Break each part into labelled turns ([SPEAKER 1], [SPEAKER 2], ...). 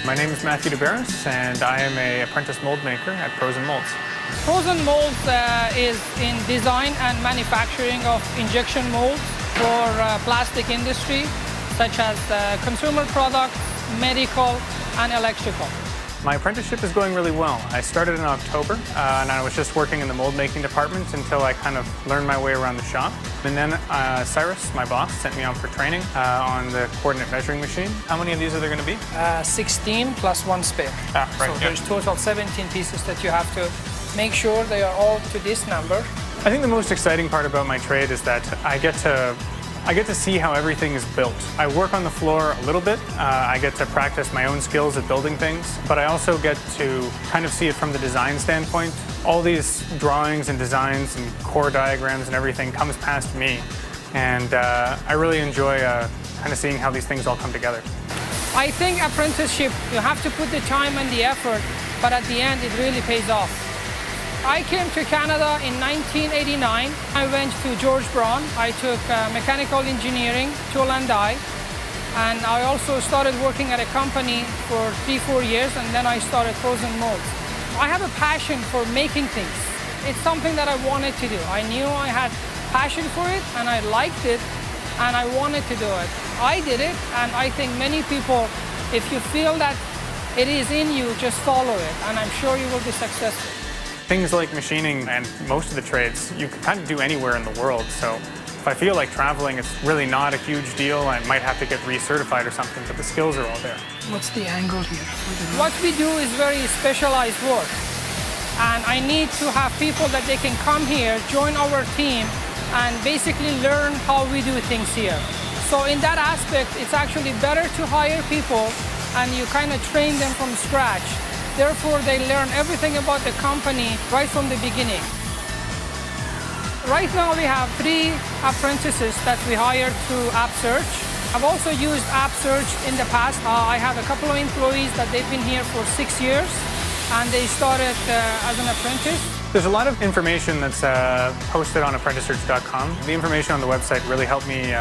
[SPEAKER 1] My name is Matthew DeBarris, and I am an apprentice mold maker at Pros and Molds.
[SPEAKER 2] Pros and Molds is in design and manufacturing of injection molds for plastic industry, such as consumer products, medical, and electrical.
[SPEAKER 1] My apprenticeship is going really well. I started in October, and I was just working in the mold making department until I kind of learned my way around the shop. And then Cyrus, my boss, sent me out for training on the coordinate measuring machine. How many of these are there going to be?
[SPEAKER 2] 16 plus one spare.
[SPEAKER 1] Right,
[SPEAKER 2] so there's total 17 pieces that you have to make sure they are all to this number.
[SPEAKER 1] I think the most exciting part about my trade is that I get to see how everything is built. I work on the floor a little bit. I get to practice my own skills at building things, but I also get to kind of see it from the design standpoint. All these drawings and designs and core diagrams and everything comes past me, and I really enjoy kind of seeing how these things all come together.
[SPEAKER 2] I think apprenticeship, you have to put the time and the effort, but at the end it really pays off. I came to Canada in 1989. I went to George Brown. I took mechanical engineering, tool and die, and I also started working at a company for 3-4 years, and then I started Pros and Molds. I have a passion for making things. It's something that I wanted to do. I knew I had passion for it, and I liked it, and I wanted to do it. I did it, and I think many people, if you feel that it is in you, just follow it, and I'm sure you will be successful.
[SPEAKER 1] Things like machining and most of the trades, you can kind of do anywhere in the world. So if I feel like traveling, it's really not a huge deal. I might have to get recertified or something, but the skills are all there.
[SPEAKER 2] What's the angle here? What we do is very specialized work. And I need to have people that they can come here, join our team, and basically learn how we do things here. So in that aspect, it's actually better to hire people and you kind of train them from scratch. Therefore, they learn everything about the company right from the beginning. Right now, we have 3 apprentices that we hired through AppSearch. I've also used AppSearch in the past. I have a couple of employees that they've been here for 6 years, and they started as an apprentice.
[SPEAKER 1] There's a lot of information that's posted on ApprenticeSearch.com. The information on the website really helped me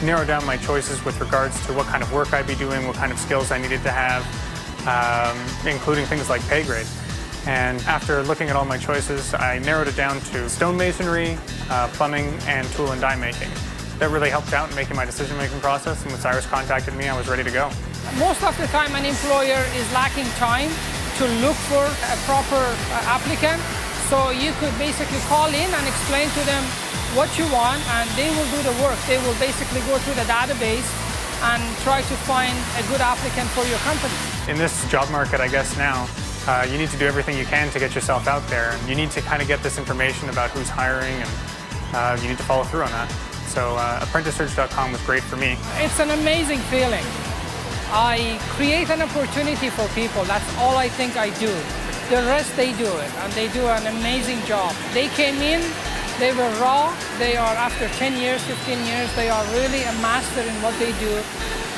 [SPEAKER 1] narrow down my choices with regards to what kind of work I'd be doing, what kind of skills I needed to have, including things like pay grade. And after looking at all my choices, I narrowed it down to stonemasonry, plumbing, and tool and die making. That really helped out in making my decision-making process, and when Cyrus contacted me, I was ready to go.
[SPEAKER 2] Most of the time, an employer is lacking time to look for a proper applicant, so you could basically call in and explain to them what you want, and they will do the work. They will basically go through the database and try to find a good applicant for your company.
[SPEAKER 1] In this job market, I guess now, you need to do everything you can to get yourself out there. And you need to kind of get this information about who's hiring, and you need to follow through on that. So ApprenticeSearch.com was great for me.
[SPEAKER 2] It's an amazing feeling. I create an opportunity for people. That's all I think I do. The rest, they do it, and they do an amazing job. They came in, they were raw. They are, after 10 years, 15 years, they are really a master in what they do,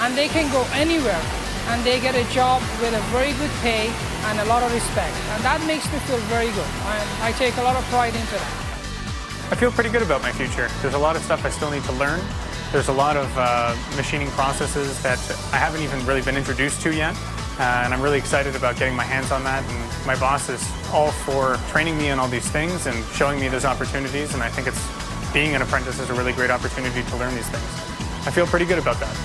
[SPEAKER 2] and they can go anywhere, and they get a job with a very good pay and a lot of respect. And that makes me feel very good. I take a lot of pride into that.
[SPEAKER 1] I feel pretty good about my future. There's a lot of stuff I still need to learn. There's a lot of machining processes that I haven't even really been introduced to yet. And I'm really excited about getting my hands on that. And my boss is all for training me in all these things and showing me those opportunities. And I think being an apprentice is a really great opportunity to learn these things. I feel pretty good about that.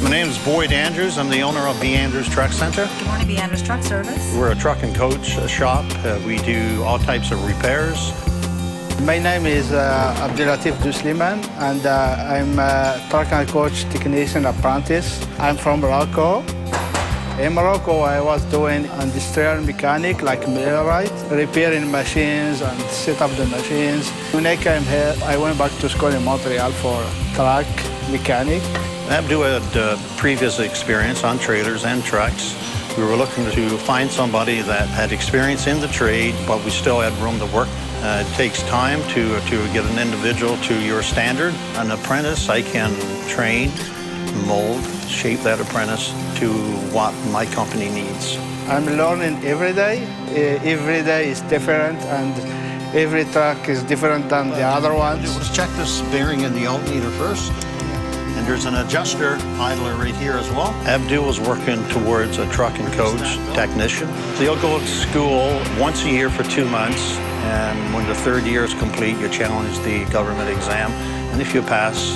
[SPEAKER 3] My name is Boyd Andrews. I'm the owner of B. Andrews Truck Center.
[SPEAKER 4] Good morning, B. Andrews Truck Service.
[SPEAKER 3] We're a truck and coach shop. We do all types of repairs.
[SPEAKER 5] My name is Abdelatif Dusliman, and I'm a truck and coach technician apprentice. I'm from Morocco. In Morocco, I was doing industrial mechanic, like millwright, repairing machines and set up the machines. When I came here, I went back to school in Montreal for truck mechanic.
[SPEAKER 3] Abdu had previous experience on trailers and trucks. We were looking to find somebody that had experience in the trade, but we still had room to work. It takes time to get an individual to your standard. An apprentice, I can train, mold, shape that apprentice to what my company needs.
[SPEAKER 5] I'm learning every day. Every day is different, and every truck is different than the other ones.
[SPEAKER 3] Let's check this bearing in the altimeter first. And there's an adjuster idler right here as well. Abdul is working towards a truck and coach technician. They'll go to school once a year for 2 months, and when the third year is complete, you challenge the government exam. And if you pass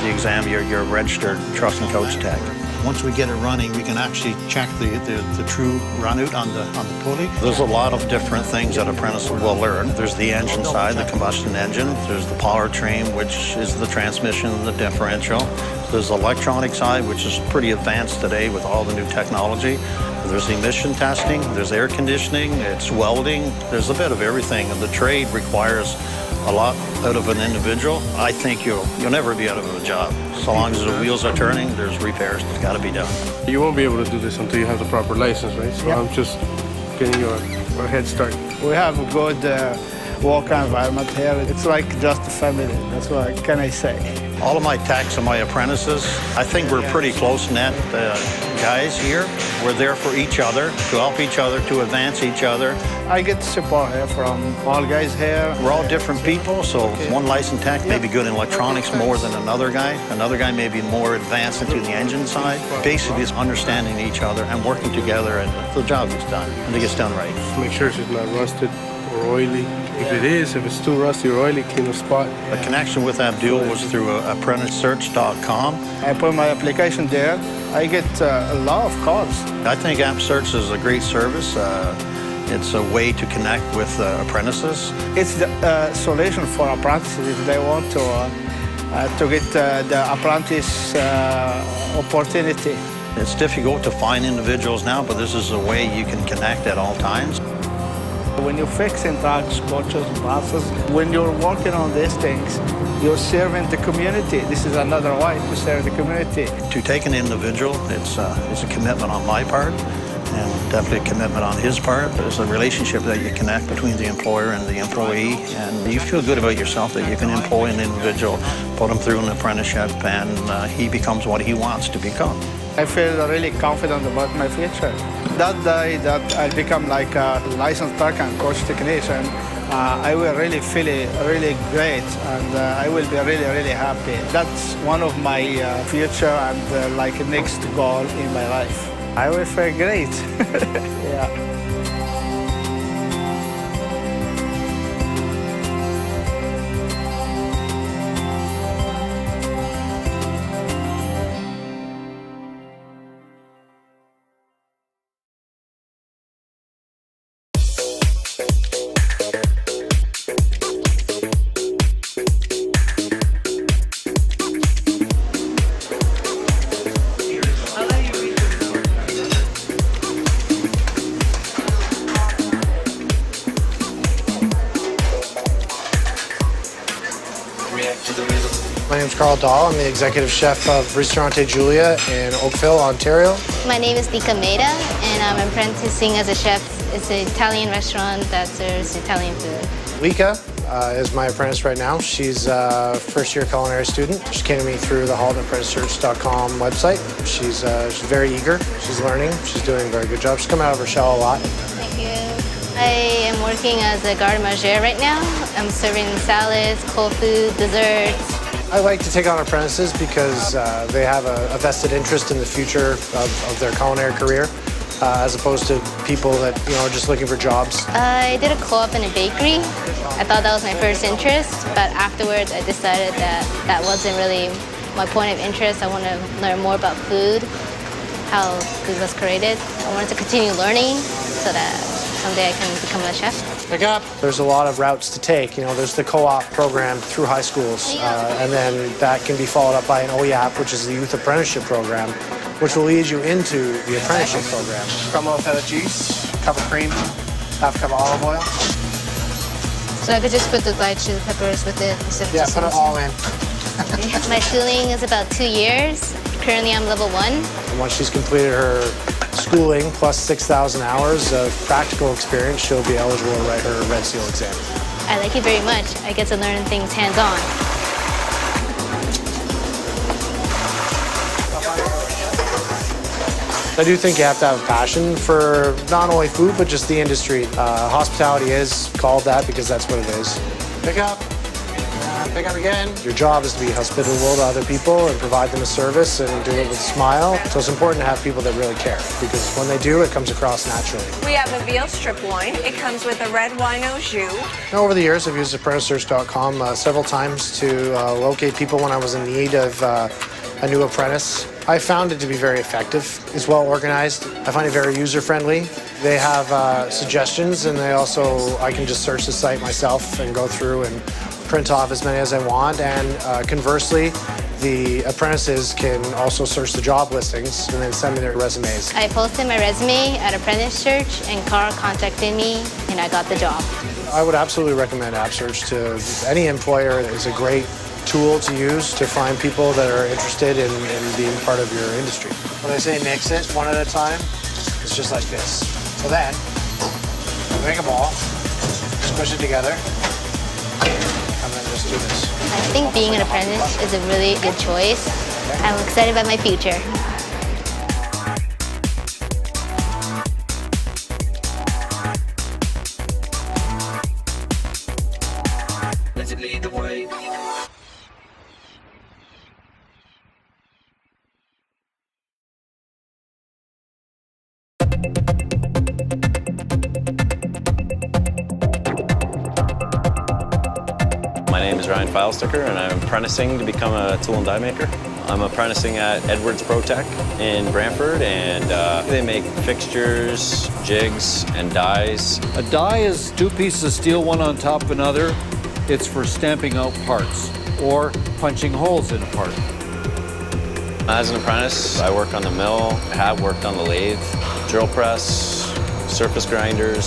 [SPEAKER 3] the exam, you're a registered truck and coach tech. Once we get it running, we can actually check the true run out on the pulley. There's a lot of different things that apprentices will learn. There's the engine side, the combustion engine. There's the powertrain, which is the transmission and the differential. There's the electronic side, which is pretty advanced today with all the new technology. There's emission testing, there's air conditioning, it's welding. There's a bit of everything, and the trade requires a lot out of an individual. I think you'll never be out of a job. So long as the wheels are turning, there's repairs that's got to be done.
[SPEAKER 6] You won't be able to do this until you have the proper license, right? So
[SPEAKER 5] Yep.
[SPEAKER 6] I'm just getting you a head start.
[SPEAKER 5] We have a good work environment here. It's like just a family. That's what can I say.
[SPEAKER 3] All of my techs and my apprentices, I think we're pretty close-knit guys here. We're there for each other, to help each other, to advance each other.
[SPEAKER 5] I get support here from all guys here.
[SPEAKER 3] We're all different people, so one licensed tech may be good in electronics more than another guy. Another guy may be more advanced into the engine side. Basically, it's understanding each other and working together, and the job gets done, and it gets done right.
[SPEAKER 6] Just make sure it's not rusted or oily. If it is, if it's too rusty or oily, clean the spot.
[SPEAKER 3] The connection with Abdul was through apprenticesearch.com.
[SPEAKER 5] I put my application there. I get a lot of calls.
[SPEAKER 3] I think AppSearch is a great service. It's a way to connect with apprentices.
[SPEAKER 5] It's the solution for apprentices if they want to get the apprentice opportunity.
[SPEAKER 3] It's difficult to find individuals now, but this is a way you can connect at all times.
[SPEAKER 5] When you're fixing trucks, coaches, buses, when you're working on these things, you're serving the community. This is another way to serve the community.
[SPEAKER 3] To take an individual, it's a commitment on my part, and definitely a commitment on his part. There's a relationship that you connect between the employer and the employee, and you feel good about yourself that you can employ an individual, put him through an apprenticeship, and he becomes what he wants to become.
[SPEAKER 5] I feel really confident about my future. That day that I become like a licensed truck and coach technician, I will really feel really great, and I will be really, really happy. That's one of my future and like next goal in my life. I will feel great. Yeah.
[SPEAKER 7] My name is Carl Dahl. I'm the executive chef of Ristorante Giulia in Oakville, Ontario.
[SPEAKER 8] My name is Nika Maida, and I'm apprenticing as a chef. It's an Italian restaurant that serves Italian food.
[SPEAKER 7] Lika is my apprentice right now. She's a first-year culinary student. She came to me through the HALTApprenticeship.com website. She's very eager. She's learning. She's doing a very good job. She's coming out of her shell a lot.
[SPEAKER 8] Thank you. I am working as a garde manger right now. I'm serving salads, cold food, desserts.
[SPEAKER 7] I like to take on apprentices because they have a vested interest in the future of their culinary career, as opposed to people that are just looking for jobs.
[SPEAKER 8] I did a co-op in a bakery. I thought that was my first interest, but afterwards I decided that that wasn't really my point of interest. I wanted to learn more about food, how food was created. I wanted to continue learning so that someday I can become a chef.
[SPEAKER 7] Pick up. There's a lot of routes to take. There's the co-op program through high schools, and then that can be followed up by an OYAP, which is the youth apprenticeship program, which will lead you into the apprenticeship program. Crumble feta cheese, cup of cream, half cup of olive oil.
[SPEAKER 8] So I could just put the dried chili peppers with it instead of
[SPEAKER 7] Yeah,
[SPEAKER 8] just
[SPEAKER 7] put it all in.
[SPEAKER 8] My schooling is about 2 years. Currently, I'm level 1.
[SPEAKER 7] And once she's completed her schooling plus 6,000 hours of practical experience, she'll be eligible to write her Red Seal exam.
[SPEAKER 8] I like it very much. I get to learn things hands-on.
[SPEAKER 7] I do think you have to have a passion for not only food, but just the industry. Hospitality is called that because that's what it is. Pick up. Pick up again. Your job is to be hospitable to other people and provide them a service and do it with a smile. So it's important to have people that really care because when they do, it comes across naturally.
[SPEAKER 9] We have a veal strip loin. It comes with a red wine au jus.
[SPEAKER 7] Over the years, I've used ApprenticeSearch.com several times to locate people when I was in need of a new apprentice. I found it to be very effective. It's well organized. I find it very user-friendly. They have suggestions, and I can just search the site myself and go through and print off as many as I want. And conversely, the apprentices can also search the job listings and then send me their resumes.
[SPEAKER 8] I posted my resume at Apprentice Search, and Carl contacted me, and I got the job.
[SPEAKER 7] I would absolutely recommend AppSearch to any employer. It's a great tool to use to find people that are interested in being part of your industry. When I say mix it one at a time, it's just like this. So then, make a ball, squish it together, and then just do this.
[SPEAKER 8] I think being an apprentice is a really good choice. I'm excited about my future.
[SPEAKER 10] Let's lead the way.
[SPEAKER 11] My name is Ryan Filesticker, and I'm apprenticing to become a tool and die maker. I'm apprenticing at Edwards ProTech in Brantford, and they make fixtures, jigs, and dies.
[SPEAKER 12] A die is two pieces of steel, one on top of another. It's for stamping out parts or punching holes in a part.
[SPEAKER 11] As an apprentice, I work on the mill, I have worked on the lathe, drill press, surface grinders,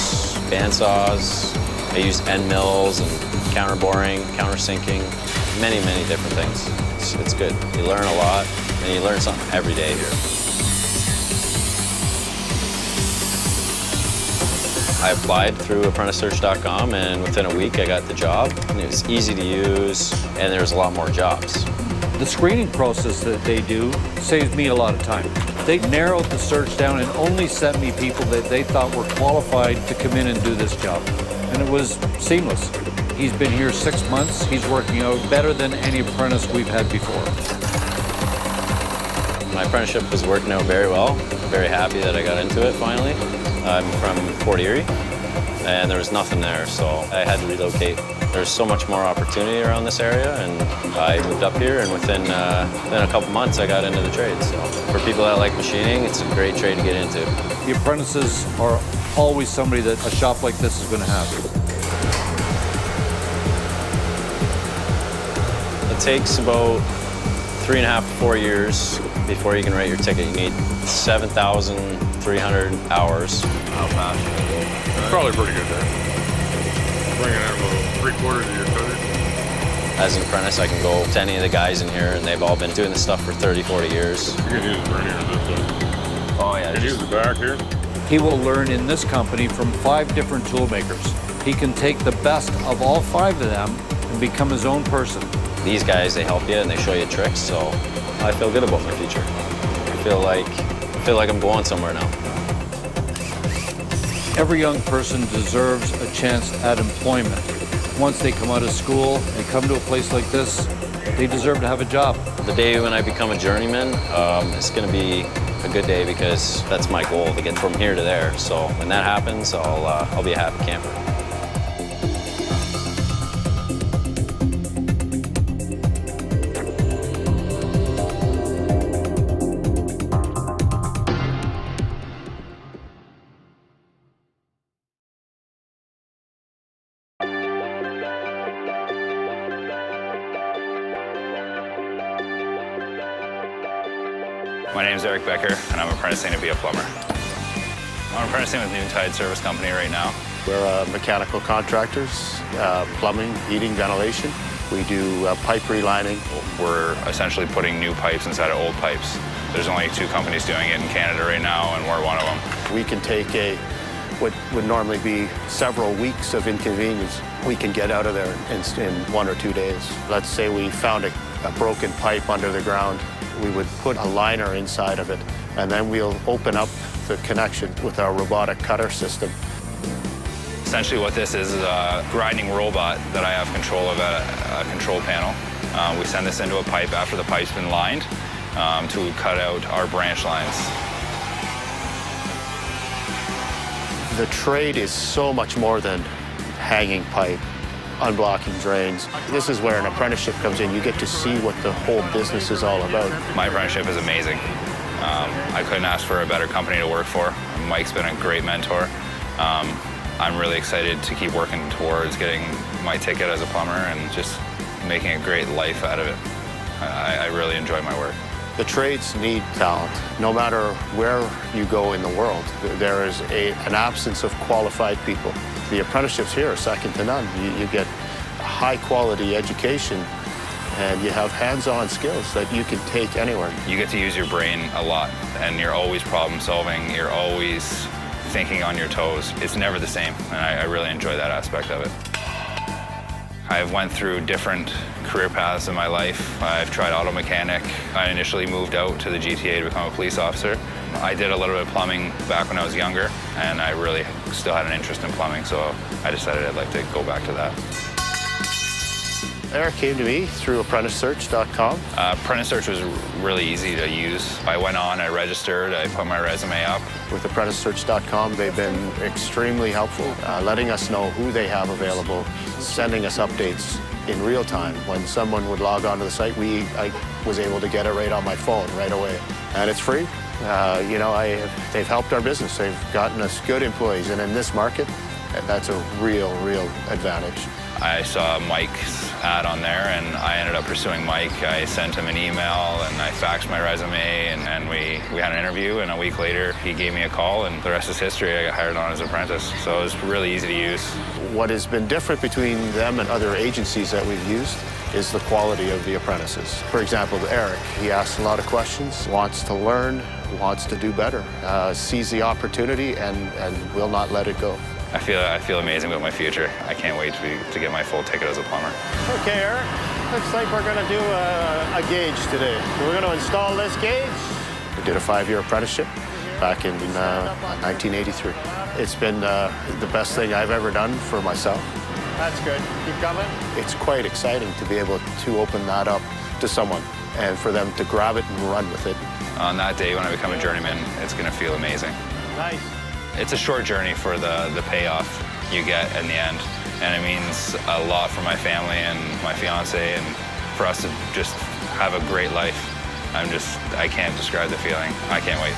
[SPEAKER 11] bandsaws. I use end mills and counter boring, counter sinking, many, many different things. It's good. You learn a lot, and you learn something every day here. I applied through ApprenticeSearch.com, and within a week I got the job. And it was easy to use, and there was a lot more jobs.
[SPEAKER 12] The screening process that they do saves me a lot of time. They narrowed the search down and only sent me people that they thought were qualified to come in and do this job. And it was seamless. He's been here 6 months. He's working out better than any apprentice we've had before.
[SPEAKER 11] My apprenticeship was working out very well. Very happy that I got into it finally. I'm from Fort Erie, and there was nothing there, so I had to relocate. There's so much more opportunity around this area, and I moved up here, and within a couple months I got into the trade. So for people that like machining, it's a great trade to get into.
[SPEAKER 12] The apprentices are always somebody that a shop like this is going to have.
[SPEAKER 11] It takes about 3.5 to 4 years before you can write your ticket. You need 7,300 hours.
[SPEAKER 13] How fast? Probably pretty good there. Bringing out about 3/4 of your footage.
[SPEAKER 11] As an apprentice, I can go to any of the guys in here, and they've all been doing this stuff for 30, 40 years.
[SPEAKER 13] You can use the vernier this way.
[SPEAKER 11] Oh, yeah.
[SPEAKER 13] You can use the back here.
[SPEAKER 12] He will learn in this company from 5 different tool makers. He can take the best of all 5 of them and become his own person.
[SPEAKER 11] These guys, they help you and they show you tricks, so I feel good about my future. I feel like I'm going somewhere now.
[SPEAKER 12] Every young person deserves a chance at employment. Once they come out of school, they come to a place like this, they deserve to have a job.
[SPEAKER 11] The day when I become a journeyman, it's going to be a good day because that's my goal, to get from here to there. So when that happens, I'll be a happy camper.
[SPEAKER 14] My name is Eric Becker, and I'm apprenticing to be a plumber. I'm apprenticing with Noontide Service Company right now.
[SPEAKER 15] We're mechanical contractors, plumbing, heating, ventilation. We do pipe relining.
[SPEAKER 14] We're essentially putting new pipes inside of old pipes. There's only 2 companies doing it in Canada right now, and we're one of them.
[SPEAKER 15] We can take what would normally be several weeks of inconvenience, we can get out of there in 1 or 2 days. Let's say we found a broken pipe under the ground. We would put a liner inside of it, and then we'll open up the connection with our robotic cutter system.
[SPEAKER 14] Essentially what this is a grinding robot that I have control of at a control panel. We send this into a pipe after the pipe's been lined to cut out our branch lines.
[SPEAKER 15] The trade is so much more than hanging pipe, unblocking drains. This is where an apprenticeship comes in. You get to see what the whole business is all about.
[SPEAKER 14] My apprenticeship is amazing. I couldn't ask for a better company to work for. Mike's been a great mentor. I'm really excited to keep working towards getting my ticket as a plumber and just making a great life out of it. I really enjoy my work.
[SPEAKER 15] The trades need talent. No matter where you go in the world, there is an absence of qualified people. The apprenticeships here are second to none. You get a high-quality education, and you have hands-on skills that you can take anywhere.
[SPEAKER 14] You get to use your brain a lot, and you're always problem-solving. You're always thinking on your toes. It's never the same, and I really enjoy that aspect of it. I've went through different career paths in my life. I've tried auto mechanic. I initially moved out to the GTA to become a police officer. I did a little bit of plumbing back when I was younger, and I really still had an interest in plumbing, so I decided I'd like to go back to that.
[SPEAKER 15] Eric came to me through ApprenticeSearch.com.
[SPEAKER 14] Apprentice Search was really easy to use. I went on, I registered, I put my resume up.
[SPEAKER 15] With ApprenticeSearch.com, they've been extremely helpful, letting us know who they have available, sending us updates in real time. When someone would log onto the site, I was able to get it right on my phone right away. And it's free. They've helped our business. They've gotten us good employees. And in this market, that's a real advantage.
[SPEAKER 14] I saw Mike's ad on there, and I ended up pursuing Mike. I sent him an email, and I faxed my resume, and we had an interview, and a week later, he gave me a call, and the rest is history. I got hired on as an apprentice, so it was really easy to use.
[SPEAKER 15] What has been different between them and other agencies that we've used is the quality of the apprentices. For example, Eric, he asks a lot of questions, wants to learn, wants to do better, sees the opportunity, and will not let it go.
[SPEAKER 14] I feel amazing about my future. I can't wait to get my full ticket as a plumber.
[SPEAKER 15] Okay, Eric, looks like we're going to do a gauge today. We're going to install this gauge. We did a 5-year apprenticeship back in 1983. It's been the best thing I've ever done for myself. That's good. Keep coming. It's quite exciting to be able to open that up to someone and for them to grab it and run with it.
[SPEAKER 14] On that day when I become a journeyman, it's going to feel amazing.
[SPEAKER 15] Nice.
[SPEAKER 14] It's a short journey for the payoff you get in the end, and it means a lot for my family and my fiance, and for us to just have a great life. I can't describe the feeling. I can't wait.